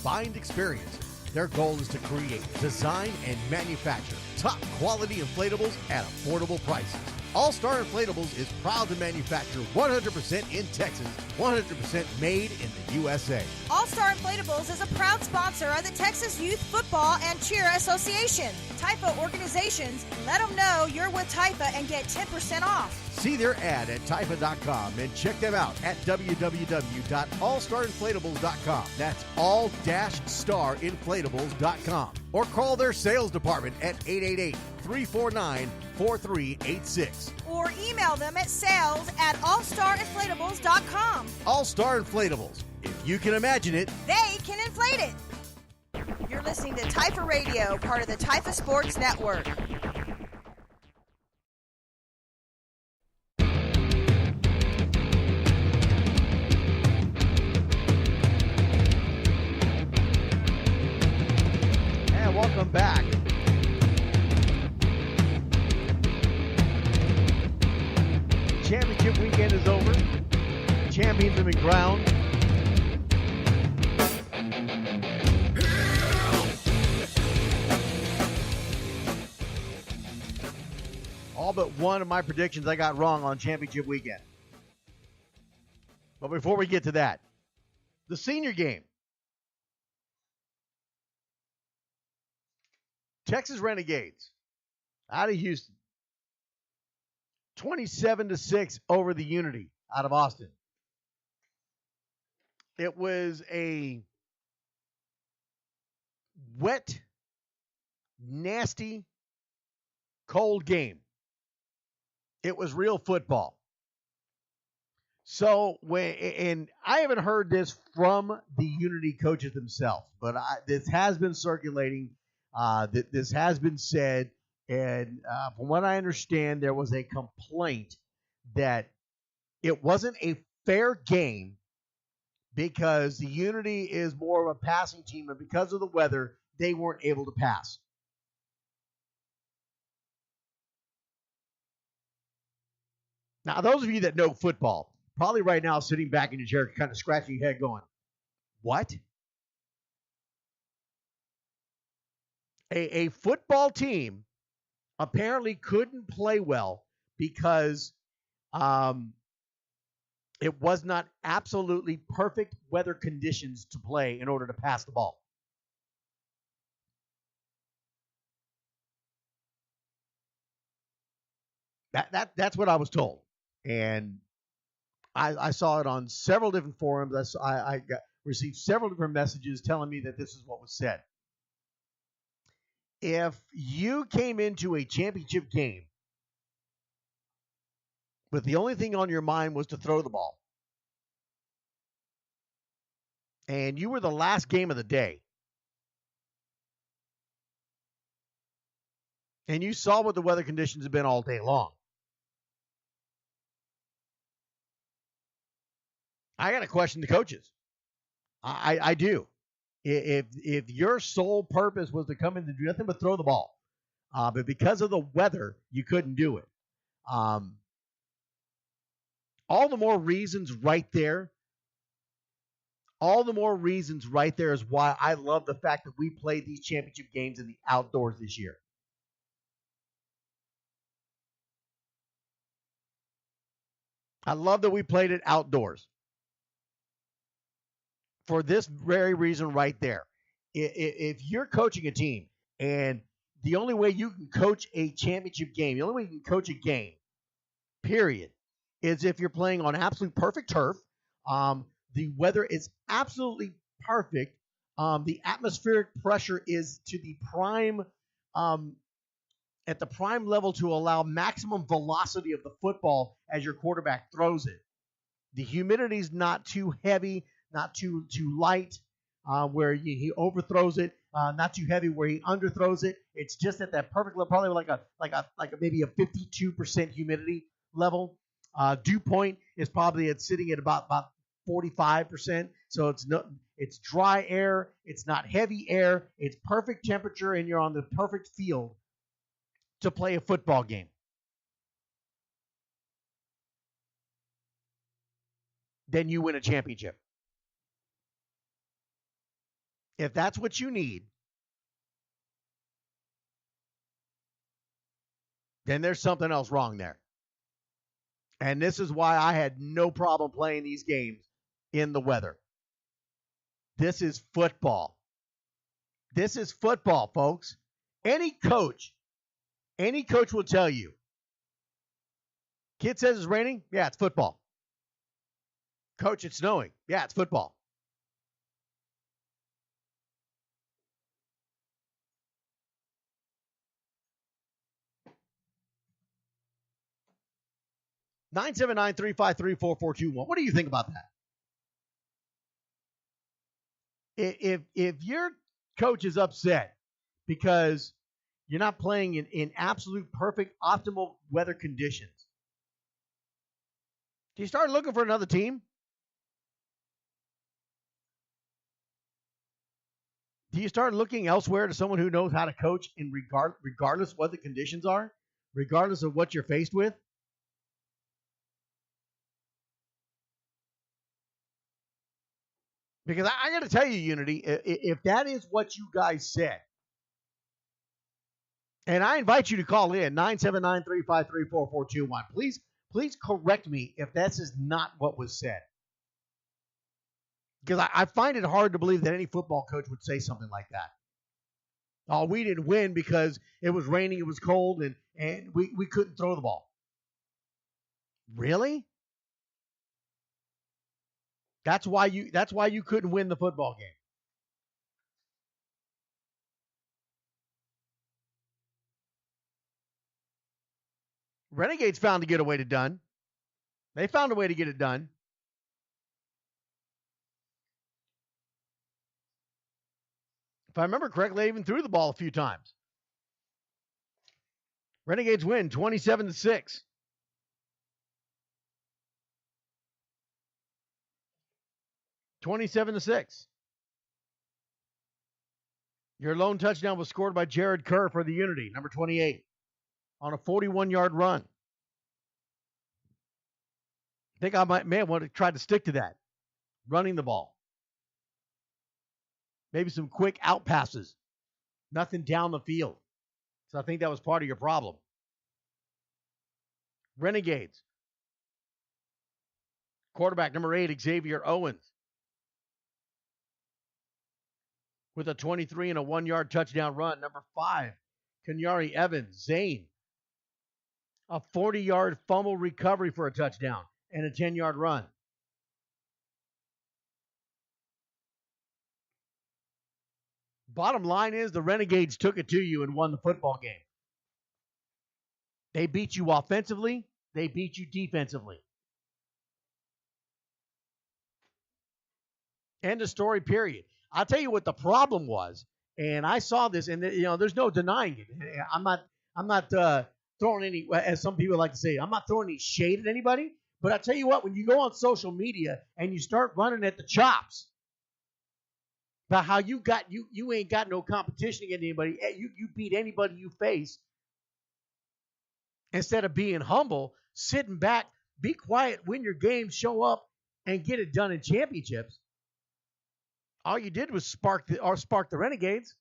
combined experience. Their goal is to create, design, and manufacture top quality inflatables at affordable prices. All Star Inflatables is proud to manufacture 100% in Texas, 100% made in the USA. All Star Inflatables is a proud sponsor of the Texas Youth Football and Cheer Association. Typha organizations, let them know you're with Typha and get 10% off. See their ad at Typha.com and check them out at www.allstarinflatables.com. That's all-starinflatables.com. Or call their sales department at 888-349-4386. Or email them at sales@allstarinflatables.com. All Star Inflatables. If you can imagine it, They can inflate it. You're listening to Typha Radio, part of the Typha Sports Network. and welcome back. Championship weekend is over. Champions have been crowned. All but one of my predictions I got wrong on championship weekend. But before we get to that, the senior game. Texas Renegades out of Houston. 27-6 over the Unity out of Austin. It was a wet, nasty, cold game. It was real football. So, and I haven't heard this from the Unity coaches themselves, but this has been circulating. This has been said, and from what I understand, there was a complaint that it wasn't a fair game because the Unity is more of a passing team, and because of the weather, they weren't able to pass. Now, those of you that know football, probably right now sitting back in your chair, kind of scratching your head going, what? A football team apparently couldn't play well because it was not absolutely perfect weather conditions to play in order to pass the ball. That's what I was told. And I saw it on several different forums. I received several different messages telling me that this is what was said. If you came into a championship game but the only thing on your mind was to throw the ball, and you were the last game of the day, and you saw what the weather conditions have been all day long, I got to question the coaches. I do. If your sole purpose was to come in to do nothing but throw the ball, but because of the weather, you couldn't do it. All the more reasons right there. All the more reasons right there is why I love the fact that we played these championship games in the outdoors this year. I love that we played it outdoors. For this very reason right there. If you're coaching a team and the only way you can coach a championship game, the only way you can coach a game, period, is if you're playing on absolute perfect turf. The weather is absolutely perfect. The atmospheric pressure is to the prime, at the prime level to allow maximum velocity of the football as your quarterback throws it. The humidity is not too heavy, not too light, where he overthrows it, not too heavy where he underthrows it. It's just at that perfect level, probably like maybe a 52% humidity level. Dew point is probably sitting at about 45%. So it's dry air, it's not heavy air, it's perfect temperature, and you're on the perfect field to play a football game. Then you win a championship. If that's what you need, then there's something else wrong there. And this is why I had no problem playing these games in the weather. This is football. This is football, folks. Any coach will tell you. Kid says it's raining? Yeah, it's football. Coach, it's snowing. Yeah, it's football. Nine 3534421. What do you think about that? If your coach is upset because you're not playing in absolute perfect optimal weather conditions, do you start looking for another team? Do you start looking elsewhere to someone who knows how to coach in regardless of what the conditions are, regardless of what you're faced with? Because I got to tell you, Unity, if that is what you guys said, and I invite you to call in 979-353-4421. Please correct me if this is not what was said. Because I find it hard to believe that any football coach would say something like that. Oh, we didn't win because it was raining, it was cold, and we couldn't throw the ball. Really? That's why you couldn't win the football game. Renegades found to get a way to done. They found a way to get it done. If I remember correctly, they even threw the ball a few times. Renegades win 27-6. Your lone touchdown was scored by Jared Kerr for the Unity, number 28, on a 41-yard run. I think I may want to try to stick to that, running the ball. Maybe some quick out passes, nothing down the field. So I think that was part of your problem. Renegades. Quarterback number 8, Xavier Owens, with a 23 and a 1-yard touchdown run. Number 5, Kenyari Evans, Zane, a 40-yard fumble recovery for a touchdown and a 10-yard run. Bottom line is the Renegades took it to you and won the football game. They beat you offensively. They beat you defensively. End of story, period. I'll tell you what the problem was, and I saw this, and there's no denying it. I'm not throwing any, as some people like to say, I'm not throwing any shade at anybody. But I tell you what, when you go on social media and you start running at the chops about how you ain't got no competition against anybody, you beat anybody you face, instead of being humble, sitting back, be quiet, win your games, show up, and get it done in championships. All you did was spark the Renegades.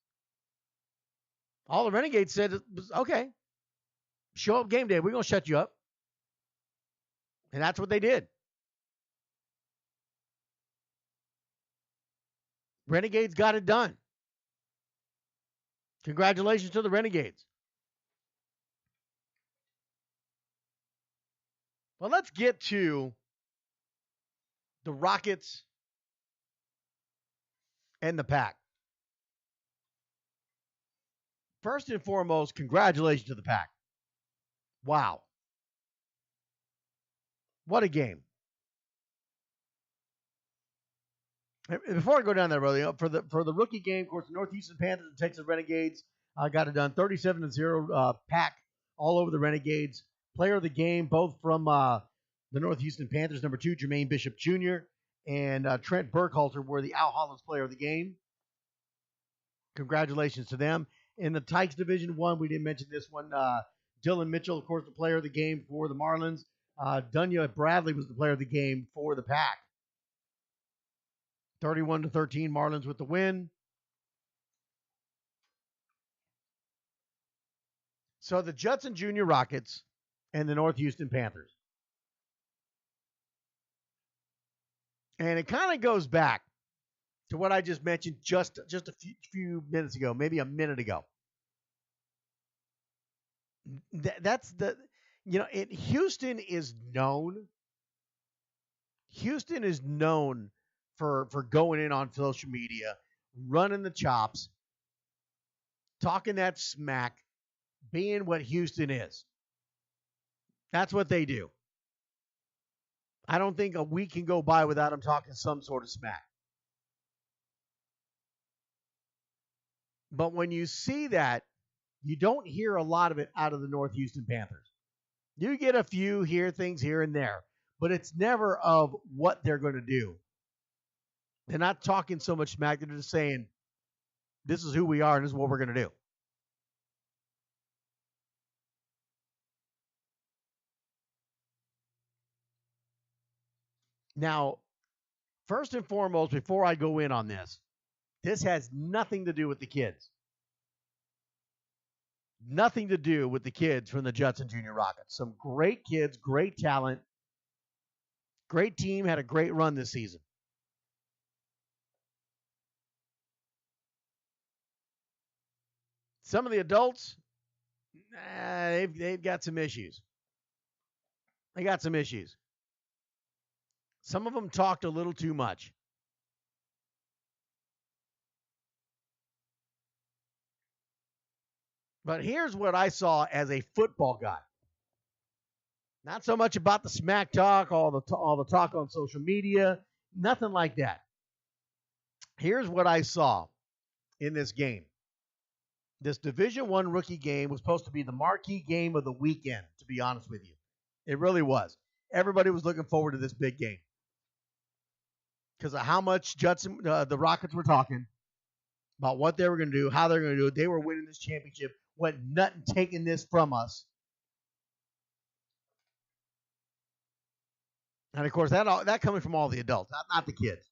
All the Renegades said was, okay, show up game day. We're going to shut you up. And that's what they did. Renegades got it done. Congratulations to the Renegades. Well, let's get to the Rockets and the Pack. First and foremost, congratulations to the Pack. Wow. What a game. Before I go down there, brother, for the rookie game, of course, the Northeastern Panthers and Texas Renegades got it done. 37-0 Pack all over the Renegades. Player of the game, both from the Northeastern Panthers, number 2, Jermaine Bishop Jr., and Trent Burkhalter were the Al Hollins player of the game. Congratulations to them. In the Tykes Division 1, we didn't mention this one. Dylan Mitchell, of course, the player of the game for the Marlins. Dunya Bradley was the player of the game for the Pack. 31-13, Marlins with the win. So the Judson Junior Rockets and the North Houston Panthers. And it kind of goes back to what I just mentioned just a few minutes ago, maybe a minute ago. That's the, Houston is known. Houston is known for going in on social media, running the chops, talking that smack, being what Houston is. That's what they do. I don't think a week can go by without them talking some sort of smack. But when you see that, you don't hear a lot of it out of the North Houston Panthers. You get a few things here and there, but it's never of what they're going to do. They're not talking so much smack. They're just saying, this is who we are and this is what we're going to do. Now, first and foremost, before I go in on this has nothing to do with the kids. Nothing to do with the kids from the Judson Junior Rockets. Some great kids, great talent, great team, had a great run this season. Some of the adults, they've got some issues. They got some issues. Some of them talked a little too much. But here's what I saw as a football guy. Not so much about the smack talk, all the talk on social media, nothing like that. Here's what I saw in this game. This Division I rookie game was supposed to be the marquee game of the weekend, to be honest with you. It really was. Everybody was looking forward to this big game because of how much the Rockets were talking about what they were going to do, how they're going to do it. They were winning this championship. What nothing taking this from us. And, of course, that coming from all the adults, not the kids.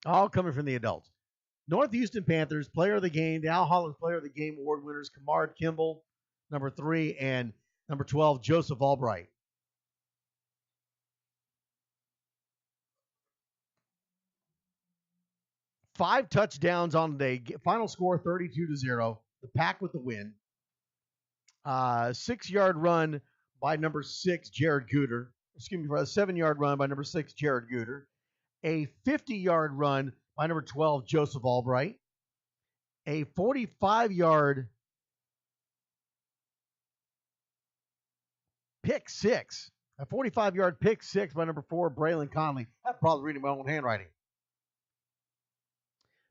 All coming from the adults. North Houston Panthers, player of the game, the Al Hollins Player of the Game award winners, Kamard Kimball, number 3, and number 12, Joseph Albright. Five touchdowns on the day. Final score 32-0. The Pack with the win. 6-yard run by number 6, Jared Gooder. Excuse me, for a 7-yard run by number 6, Jared Gooder. A 50-yard run by number 12, Joseph Albright. A 45-yard pick six. A 45-yard pick six by number 4, Braylon Conley. I'm probably reading my own handwriting.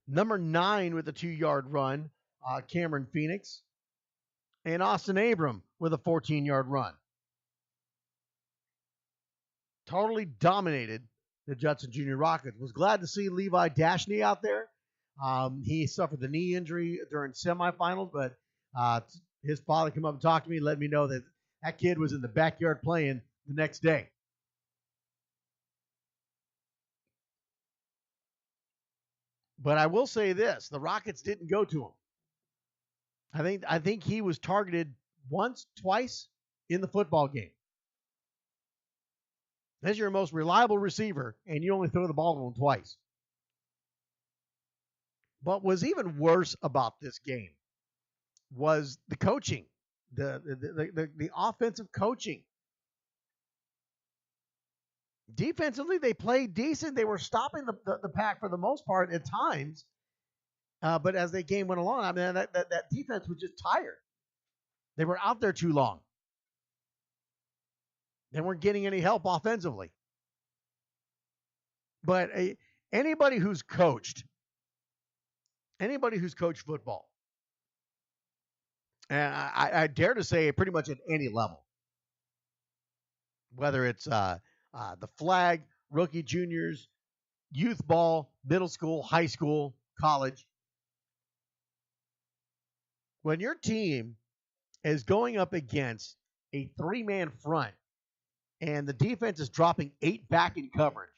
Number 9 with a 2-yard run, Cameron Phoenix. And Austin Abram with a 14-yard run. Totally dominated the Judson Junior Rockets. Was glad to see Levi Dashney out there. He suffered the knee injury during semifinals, but his father came up and talked to me, let me know that that kid was in the backyard playing the next day. But I will say this, the Rockets didn't go to him. I think he was targeted once, twice in the football game. That's your most reliable receiver, and you only throw the ball to him twice. What was even worse about this game was the coaching, the offensive coaching. Defensively, they played decent. They were stopping the Pack for the most part at times. But as the game went along, I mean, that defense was just tired. They were out there too long. They weren't getting any help offensively. But anybody who's coached football, and I dare to say pretty much at any level, whether it's the flag, rookie, juniors, youth ball, middle school, high school, college, when your team is going up against a 3-man front and the defense is dropping 8 back in coverage,